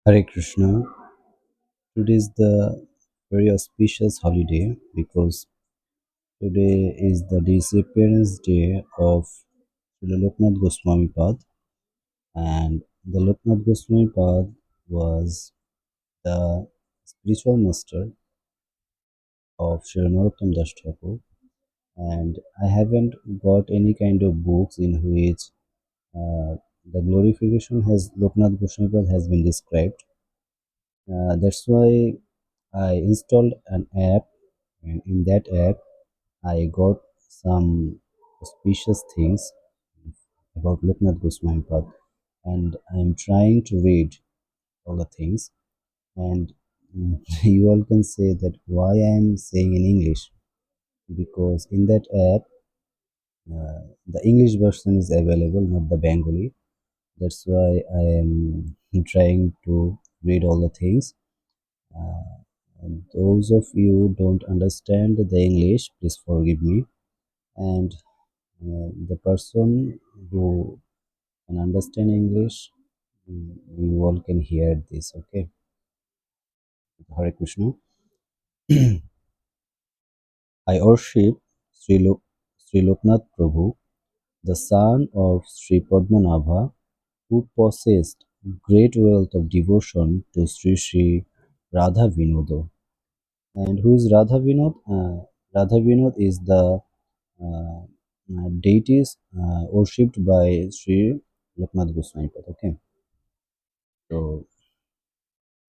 Hare Krishna. Today is the very auspicious holiday because today is the disappearance day of Srila Loknath Goswami Pad, and the Loknath Goswami Pad was the spiritual master of Srila Narottam Das Thakur, and I haven't got any kind of books in which the glorification has Loknath Goswami Pad has been described. That's why I installed an app, and in that app, I got some suspicious things about Loknath Goswami Pad, and I'm trying to read all the things. And you all can say that why I'm saying in English because in that app, the English version is available, not the Bengali. That's why I am trying to read all the things. And those of you don't understand the English, please forgive me. And the person who can understand English, you all can hear this. Okay, Hare Krishna. I worship Sri Loknath Prabhu, the son of Sri Padmanabha, who possessed great wealth of devotion to Sri Radha Vinoda. And who is Radha Vinod? Radha Vinod is the deities worshipped by Sri Loknath Goswami Pad. Okay, so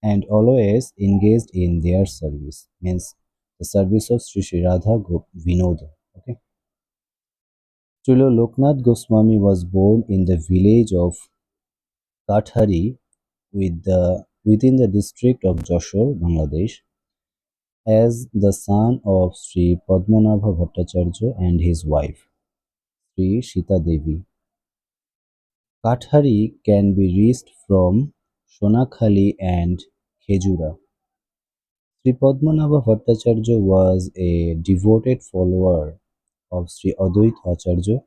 and always engaged in their service means the service of Sri Radha Vinod. Okay, Srila Loknath Goswami was born in the village of Kathari within the district of Jashore, Bangladesh, as the son of Sri Padmanabha Bhattacharya and his wife, Sri Sita Devi. Kathari can be reached from Sonakhali and Khejura. Sri Padmanabha Bhattacharya was a devoted follower of Sri Advait Acharya,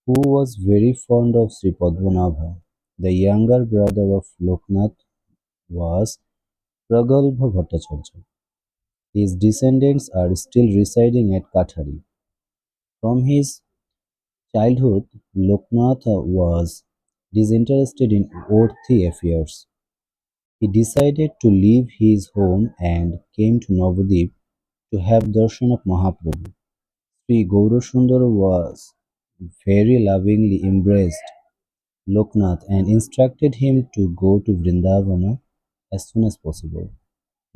who was very fond of Sri Padmanabha. The younger brother of Loknath was Pragalbha Bhattacharya. His descendants are still residing at Kathari. From his childhood, Loknath was disinterested in earthly affairs. He decided to leave his home and came to Navadip to have darshan of Mahaprabhu. Sri Gaurasundara was very lovingly embraced Loknath and instructed him to go to Vrindavana as soon as possible.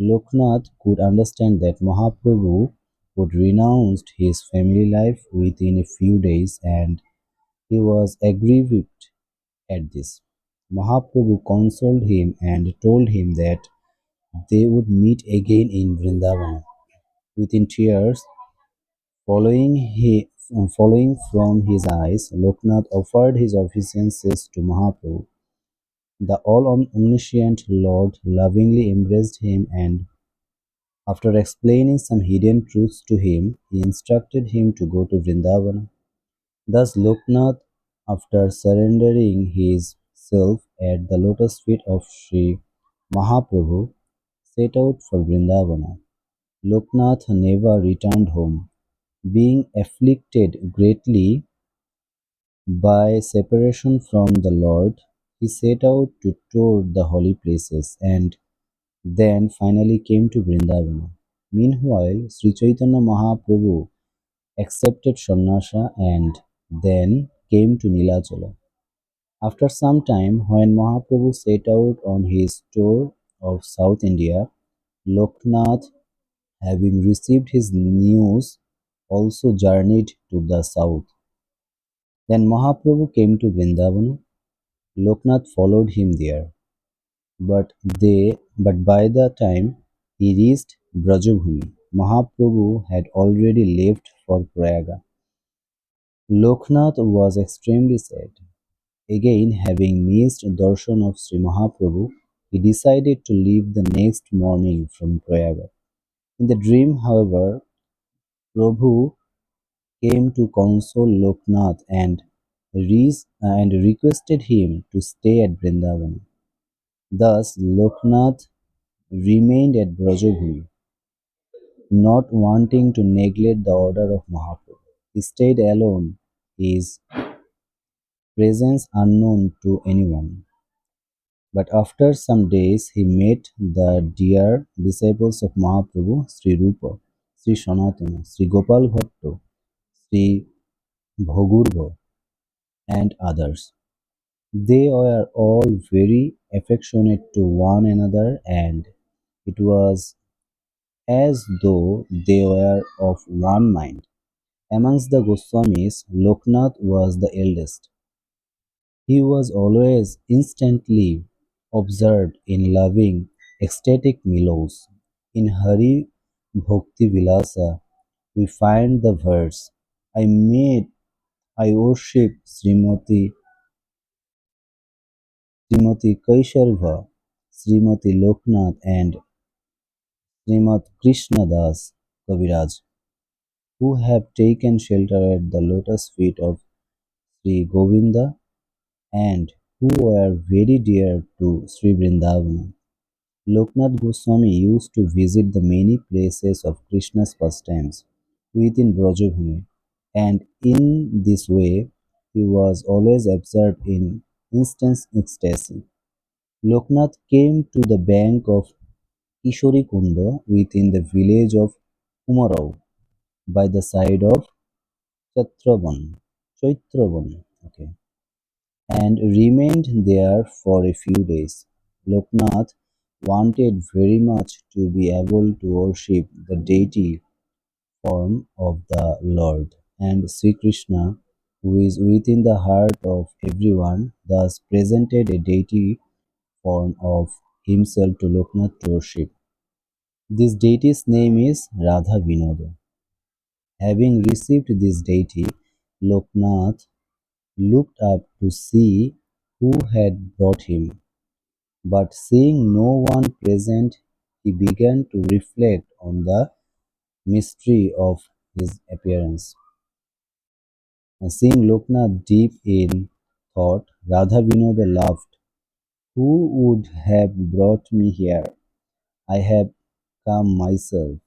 Loknath could understand that Mahaprabhu would renounce his family life within a few days and he was aggrieved at this. Mahaprabhu consoled him and told him that they would meet again in Vrindavana. Within tears following from his eyes, Loknath offered his obeisances to Mahaprabhu. The all-omniscient Lord lovingly embraced him and, after explaining some hidden truths to him, he instructed him to go to Vrindavana. Thus Loknath, after surrendering his self at the lotus feet of Sri Mahaprabhu, set out for Vrindavana. Loknath never returned home. Being afflicted greatly by separation from the Lord, he set out to tour the holy places and then finally came to Vrindavana. Meanwhile, Sri Chaitanya Mahaprabhu accepted sannyasa and then came to Nilachala. After some time, when Mahaprabhu set out on his tour of South India, Loknath, having received his news, also journeyed to the south. Then Mahaprabhu came to Vrindavana. Loknath followed him there, but by the time he reached Brajabhumi, Mahaprabhu had already left for Prayaga. Loknath was extremely sad. Again, having missed darshan of Sri Mahaprabhu, he decided to leave the next morning from Prayaga. In the dream, however, Prabhu came to console Loknath and requested him to stay at Vrindavan. Thus, Loknath remained at Brajabhumi, not wanting to neglect the order of Mahaprabhu. He stayed alone, his presence unknown to anyone. But after some days, he met the dear disciples of Mahaprabhu, Sri Rupa, Sri Sanatana, Sri Gopal Bhatto, Sri Bhogurva, and others. They were all very affectionate to one another, and it was as though they were of one mind. Amongst the Goswamis, Loknath was the eldest. He was always instantly absorbed in loving ecstatic melodies. In Hari Bhakti Vilasa, we find the verse, I worship Srimati Kaisharva, Srimati Loknath and Srimat Krishna Das Kaviraj, who have taken shelter at the lotus feet of Sri Govinda and who were very dear to Sri Vrindavana. Loknath Goswami used to visit the many places of Krishna's pastimes within Brajabhumi, and in this way he was always absorbed in instant ecstasy. Loknath came to the bank of Kishori Kunda within the village of Umarao by the side of Chatravan, Chaitravan, okay, and remained there for a few days. Loknath wanted very much to be able to worship the deity form of the Lord, and Sri Krishna, who is within the heart of everyone, thus presented a deity form of himself to Loknath to worship. This deity's name is Radha Vinoda. Having received this deity, Loknath looked up to see who had brought him, but seeing no one present, he began to reflect on the mystery of his appearance. Seeing Loknath deep in thought, Radha Vinoda laughed. Who would have brought me here? I have come myself.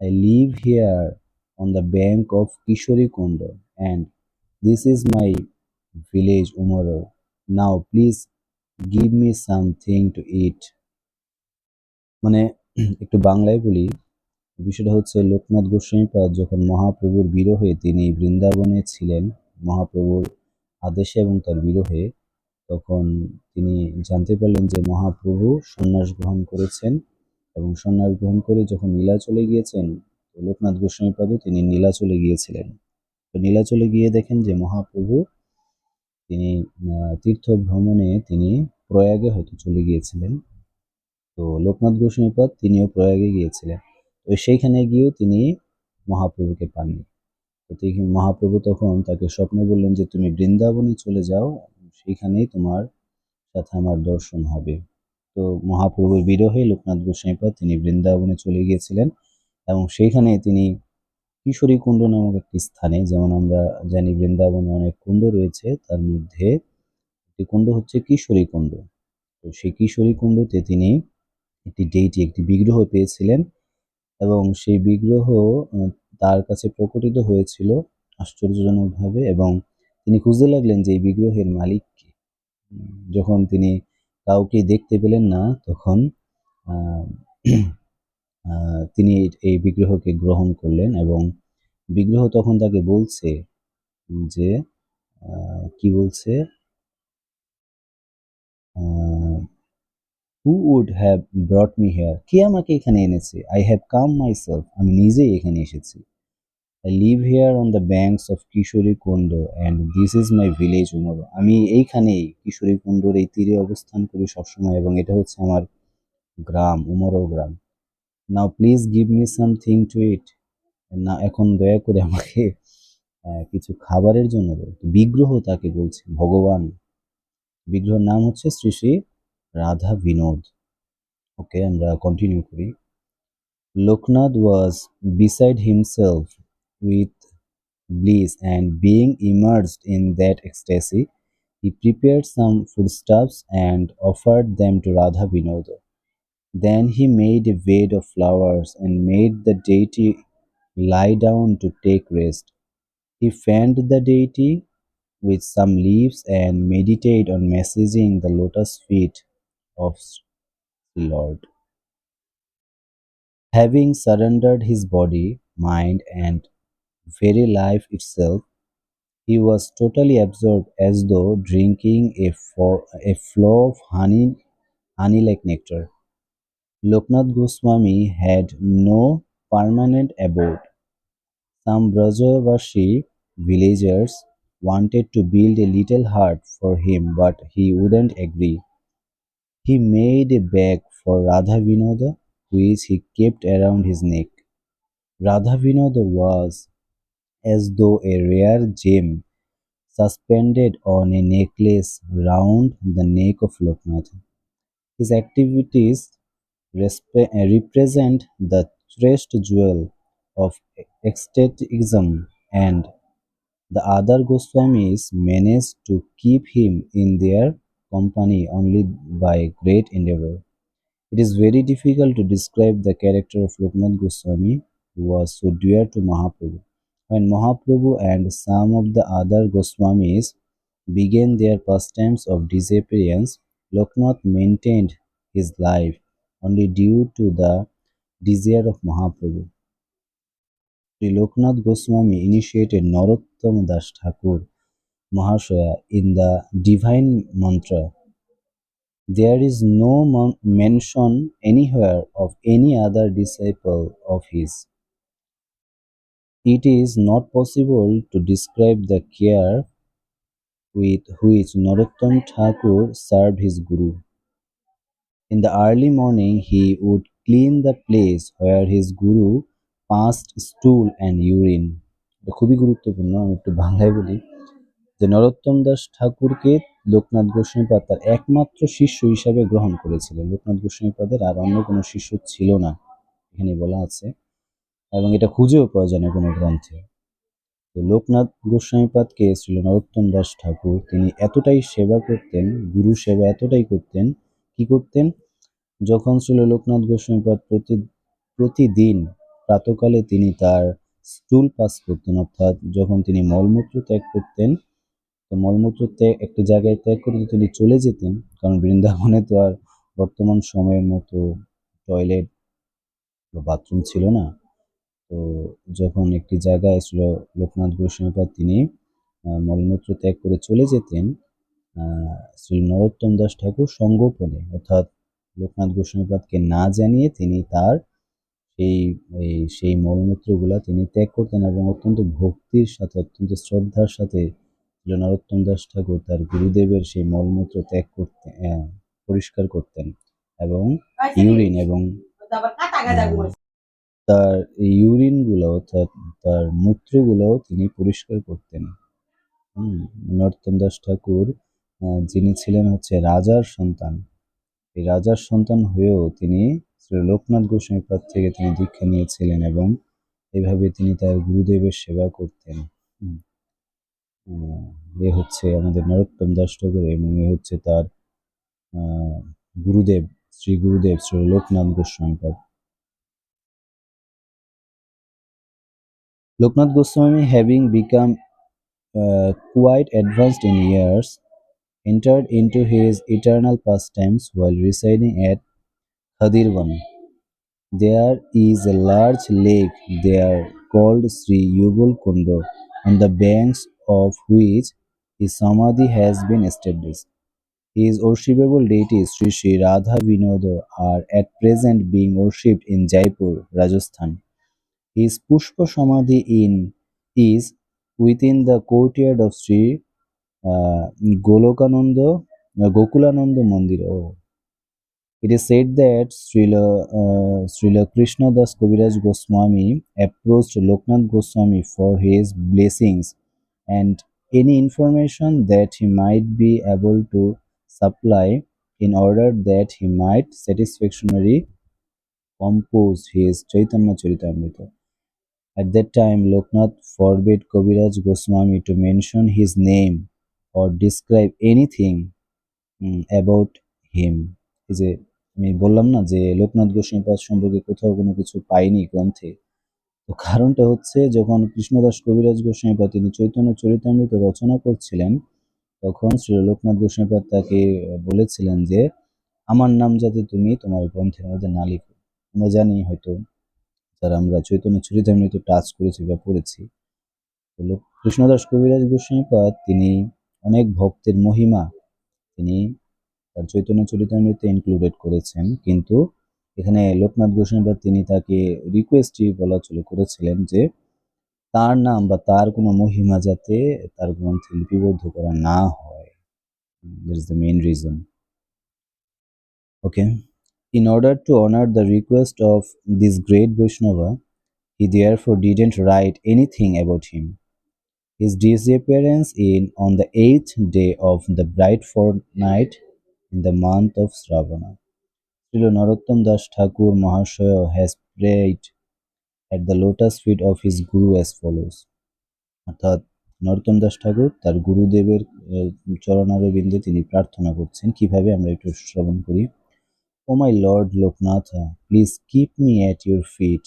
I live here on the bank of Kishori Kunda, and this is my village Umaro. Now please give me something to eat. মানে একটু বাংলায় বলি, বিষয়টা হচ্ছে লোকনাথ গোস্বামীপাদ যখন মহাপ্রভুর বিরহে তিনি বৃন্দাবনে ছিলেন, মহাপ্রভুর আদেশে এবং তার বিরহে, তখন তিনি জানতে পারলেন যে মহাপ্রভু সন্ন্যাস গ্রহণ করেছেন এবং সন্ন্যাস গ্রহণ করে যখন নীলাচলে গিয়েছেন, তো লোকনাথ গোস্বামীপাদও তিনি নীলাচলে গিয়েছিলেন। তো নীলাচলে গিয়ে দেখেন যে মহাপ্রভু তিনি তীর্থ ভ্রমণে তিনি প্রয়াগে হয়তো চলে গিয়েছিলেন। তো লোকনাথ গোস্বামীপাদ তিনিও প্রয়াগে গিয়েছিলেন। তো সেইখানে গিয়েও তিনি মহাপ্রভুকে পাননি। তো মহাপ্রভু তখন তাকে স্বপ্নে বললেন যে তুমি বৃন্দাবনে চলে যাও, সেইখানেই তোমার সাথে আমার দর্শন হবে। তো মহাপ্রভুর বিরহে লোকনাথ গোস্বামীপাদ তিনি বৃন্দাবনে চলে গিয়েছিলেন এবং সেইখানে তিনি কিশোরী কুণ্ড নামক একটি স্থানে, যেমন আমরা জানি বৃন্দাবনে অনেক কুণ্ড রয়েছে, তার মধ্যে একটি কুণ্ড হচ্ছে কিশোরী কুণ্ড। তো সেই কিশোরী কুণ্ডতে তিনি একটি ডেইটি, একটি বিগ্রহ পেয়েছিলেন এবং সেই বিগ্রহ তার কাছে প্রকটিত হয়েছিল আশ্চর্যজনকভাবে, এবং তিনি খুঁজতে লাগলেন যে এই বিগ্রহের মালিক কে। যখন তিনি কাউকে দেখতে পেলেন না, তখন আহ, তিনি এই বিগ্রহকে গ্রহণ করলেন এবং বিগ্রহ তখন তাকে বলছে যে কি বলছে, who would have brought me here, কে আমাকে এখানে এনেছে, আই হ্যাভ কাম মাইসেলফ, আমি নিজেই এখানে এসেছি। I live here on the banks of Kishori Kund and this is my village Umro. আমি এইখানেই কিশোরী কুণ্ডর এই তীরে অবস্থান করি সবসময় এবং এটা হচ্ছে আমার গ্রাম, উমরো গ্রাম। Now please give me something to eat, না এখন দয়া করে আমাকে কিছু খাবারের জন্য দাও। বিগ্রহ তাকে বলছে, ভগবান, বিগ্রহের নাম হচ্ছে শ্রী শ্রী রাধা বিনোদ। ওকে, আমরা কন্টিনিউ করি। Loknath was beside himself with bliss, and being immersed in that ecstasy, He prepared some foodstuffs and offered them to Radha Vinoda. Then he made a bed of flowers and made the deity lie down to take rest. He fanned the deity with some leaves and meditated on massaging the lotus feet of the Lord. Having surrendered his body, mind, and very life itself, he was totally absorbed as though drinking a flow of honey like nectar. Loknath Goswami had no permanent abode. Some Brajavashi villagers wanted to build a little hut for him, but he wouldn't agree. He made a bag for Radha Vinoda, which he kept around his neck. Radha Vinoda was as though a rare gem suspended on a necklace round the neck of Loknath. His activities represent the threshed jewel of ecstaticism, and the other Goswamis managed to keep him in their company only by great endeavor. It is very difficult to describe the character of Loknath Goswami, who was so dear to Mahaprabhu. When Mahaprabhu and some of the other Goswamis began their pastimes of disappearance, Loknath maintained his life only due to the desire of Mahaprabhu. Sri Loknath Goswami initiated Narottama Das Thakur Mahashaya in the Divine Mantra. There is no mention anywhere of any other disciple of his. It is not possible to describe the care with which Narottam Thakur served his Guru. In the early morning, he would clean the place where his Guru passed stool and urine. এটা খুবই গুরুত্বপূর্ণ, আমি একটু বাংলায় বলি যে নরোত্তম দাস ঠাকুরকে লোকনাথ গোস্বামীপাদ তার একমাত্র শিষ্য হিসাবে গ্রহণ করেছিলেন। লোকনাথ গোস্বামীপাদের আর অন্য কোনো শিষ্য ছিল না, এখানে বলা আছে, এবং এটা খুঁজেও পাওয়া যায় না কোনো গ্রন্থে। তো লোকনাথ গোস্বামীপাদকে শ্রী নরোত্তম দাস ঠাকুর তিনি এতটাই সেবা করতেন, গুরু সেবা এতটাই করতেন, কি করতেন, যখন শ্রী লোকনাথ গোস্বামীপাদ প্রতিদিন প্রাতকালে তিনি তার স্টুল পাস করতেন, অর্থাৎ যখন তিনি মলমূত্র ত্যাগ করতেন, তো মলমূত্র ত্যাগ একটি জায়গায় ত্যাগ করে তিনি চলে যেতেন, কারণ বৃন্দাবনে তো আর বর্তমান সময়ের মতো টয়লেট বা বাথরুম ছিল না। তো যখন একটি জায়গায় ছিল লোকনাথ গোস্বামীপাদ তিনি মলমূত্র ত্যাগ করে চলে যেতেন, শ্রী নরোত্তম দাস ঠাকুর সঙ্গোপনে, অর্থাৎ লোকনাথ গোস্বামীপাদকে না জানিয়ে তিনি তার সেই সেই মলমূত্রগুলা তিনি ত্যাগ করতেন এবং অত্যন্ত ভক্তির সাথে, অত্যন্ত শ্রদ্ধার সাথে শ্রী নরোত্তম দাস ঠাকুর তার গুরুদেবের সেই মলমূত্র ত্যাগ করতেন, পরিষ্কার করতেন, এবং ইউরিন এবং তার ইউরিনগুলো, অর্থাৎ তার মূত্রগুলোও তিনি পরিষ্কার করতেন। নরোত্তম দাস ঠাকুর যিনি ছিলেন হচ্ছে রাজার সন্তান, এই রাজার সন্তান হয়েও তিনি শ্রী লোকনাথ গোস্বামীপাদ থেকে তিনি দীক্ষা নিয়েছিলেন এবং এভাবে তিনি তার গুরুদেবের সেবা করতেন। হুম, এ হচ্ছে আমাদের নরোত্তম দাস ঠাকুর এবং এ হচ্ছে তার গুরুদেব, শ্রী গুরুদেব Shri Loknath গোস্বামীপাদ। Loknath Goswami, having become quite advanced in years, entered into his eternal pastimes while residing at Khadirvan. There is a large lake there called Sri Yugal Kundo, on the banks of which his samadhi has been established. His worshipable deities Sri Sri Radha Vinoda are at present being worshipped in Jaipur, Rajasthan. His Pushpa Samadhi is within the courtyard of Sri Golokananda, Gokulananda Mandir. Oh. It is said that Srila Krishna Das Kaviraj Goswami approached Loknath Goswami for his blessings and any information that he might be able to supply in order that he might satisfactorily compose his Chaitanya Charitamrita. At that time, Loknath forbade Kaviraj Goswami to mention his name or describe anything about him. এই যে আমি বললাম না যে লোকনাথ গোস্বামীপাদ সম্পর্কে কোথাও কোনো কিছু পাইনি গ্রন্থে। তো কারণটা হচ্ছে যখন কৃষ্ণদাস কবিরাজ গোস্বামীপাদ তিনি চৈতন্য চরিতামৃত রচনা করছিলেন, তখন শ্রী লোকনাথ গোস্বামীপাদ তাকে বলেছিলেন যে, "আমার নাম যাতে তুমি তোমার গ্রন্থের মধ্যে না লিখো।" আমরা জানি হয়তো যারা আমরা চৈতন্য চরিতামৃত টাচ করেছি বা পড়েছি, তো কৃষ্ণদাস কবিরাজ গোস্বামীপাদ তিনি অনেক ভক্তের মহিমা তিনি তার চৈতন্য চরিতামৃতে ইনক্লুডেড করেছেন। কিন্তু এখানে লোকনাথ গোস্বামীপাদ তিনি তাকে রিকোয়েস্টই বলা চলে করেছিলেন যে তার নাম বা তার কোনো মহিমা যাতে তার গ্রন্থে লিপিবদ্ধ করা না হয়। That is the main reason. Okay. In order to honor the request of this great Vaishnava, he therefore didn't write anything about him. His disappearance on the 8th day of the bright fortnight in the month of Shravana. Srila Narottam Das Thakur Mahashaya has prayed at the lotus feet of his Guru as follows. অর্থাৎ নরোত্তম দাস ঠাকুর তার গুরুদেবের চরণারবিন্দে তিনি প্রার্থনা করছেন। কিভাবে আমরা একটু শ্রবণ করি। O my lord Loknatha, please keep me at your feet,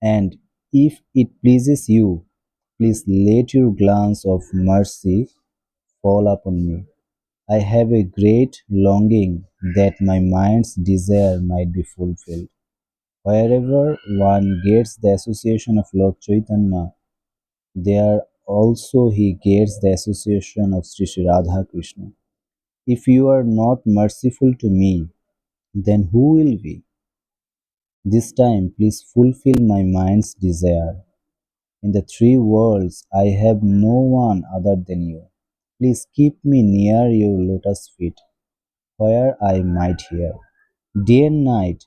and if it pleases you, please let your glance of mercy fall upon me. I have a great longing that my mind's desire might be fulfilled. Wherever one gets the association of Lord Chaitanya, there also he gets the association of Sri Sri Radha Krishna. If you are not merciful to me, then who will be? This time, please fulfill my mind's desire. In the three worlds, I have no one other than you. Please keep me near your lotus feet, where I might hear, day and night,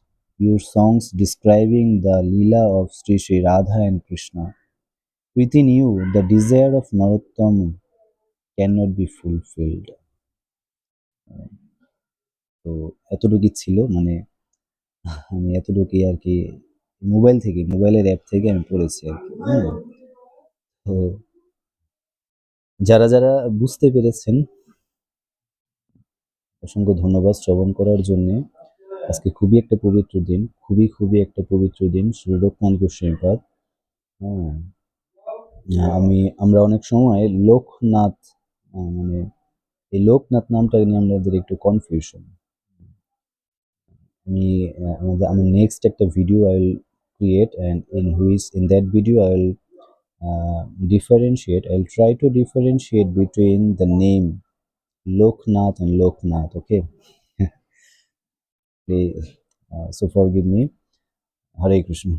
your songs describing the Leela of Sri Sri Radha and Krishna. Within you, the desire of Narottam cannot be fulfilled. তো এতটুকুই ছিল মানে আমি এতটুকুই আর কি মোবাইলের app থেকে আমি পড়েছি আর কি। হ্যাঁ? তো যারা বুঝতে পেরেছেন অসংখ্য ধন্যবাদ শ্রবণ করার জন্যে। আজকে খুবই একটা পবিত্র দিন। খুবই একটা পবিত্র দিন। শ্রী লোকনাথ গোস্বামীপাদ। হ্যাঁ? আমরা অনেক সময় লোকনাথ মানে এই লোকনাথ নামটা নিয়ে আমাদের একটু কনফিউশন। আমি আমার নেক্সট একটা video I will create, and in that video I will I'll try to differentiate between the name Loknath and Loknath. Okay. Please, so forgive me. Hare Krishna.